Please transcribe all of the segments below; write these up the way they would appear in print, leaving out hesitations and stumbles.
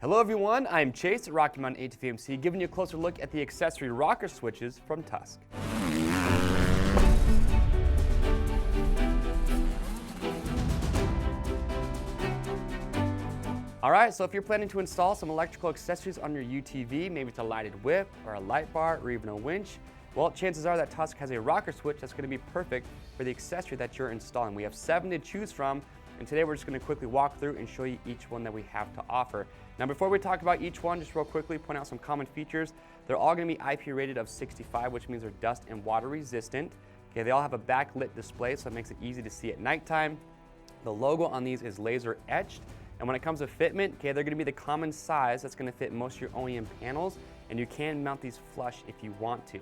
Hello everyone, I'm Chase at Rocky Mountain ATV MC, giving you a closer look at the accessory rocker switches from Tusk. Alright, so if you're planning to install some electrical accessories on your UTV, maybe it's a lighted whip or a light bar or even a winch, well, chances are that Tusk has a rocker switch that's going to be perfect for the accessory that you're installing. We have 7 to choose from, and today we're just going to quickly walk through and show you each one that we have to offer. Now before we talk about each one, just real quickly point out some common features. They're all going to be IP rated of 65, which means they're dust and water resistant. Okay, they all have a backlit display, so it makes it easy to see at nighttime. The logo on these is laser etched. And when it comes to fitment, okay, they're going to be the common size that's going to fit most of your OEM panels, and you can mount these flush if you want to.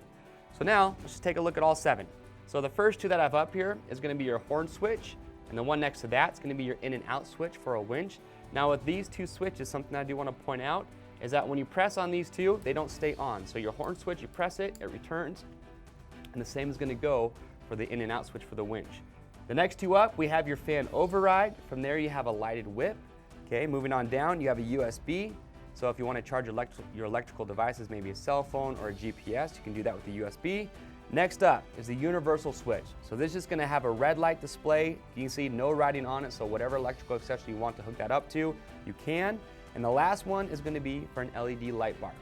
So now, let's just take a look at all 7. So the first 2 that I have up here is going to be your horn switch, and the one next to that is going to be your in and out switch for a winch. Now with these 2 switches, something I do want to point out is that when you press on these 2, they don't stay on. So your horn switch, you press it, it returns, and the same is going to go for the in and out switch for the winch. The next 2 up, we have your fan override. From there you have a lighted whip. Okay, moving on down, you have a USB. So if you want to charge your electrical devices, maybe a cell phone or a GPS, you can do that with the USB. Next up is the universal switch. So this is going to have a red light display. You can see no writing on it, so whatever electrical accessory you want to hook that up to, you can. And the last one is going to be for an LED light bar.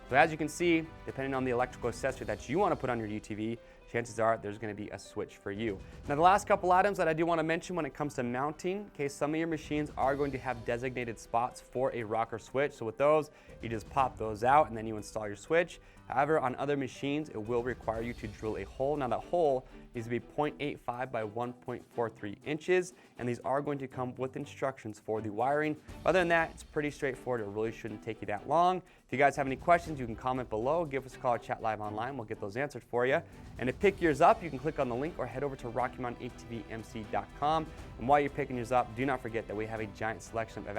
So as you can see, depending on the electrical accessory that you want to put on your UTV, chances are there's going to be a switch for you. Now the last couple items that I do want to mention when it comes to mounting, okay, some of your machines are going to have designated spots for a rocker switch. So with those, you just pop those out and then you install your switch. However, on other machines, it will require you to drill a hole. Now that hole needs to be 0.85 by 1.43 inches, and these are going to come with instructions for the wiring. Other than that, it's pretty straightforward. It really shouldn't take you that long. If you guys have any questions, you can comment below, give us a call or chat live online. We'll get those answered for you. And to pick yours up, you can click on the link or head over to RockyMountainATVMC.com. And while you're picking yours up, do not forget that we have a giant selection of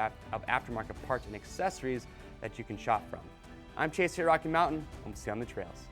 aftermarket parts and accessories that you can shop from. I'm Chase here at Rocky Mountain, and we'll see you on the trails.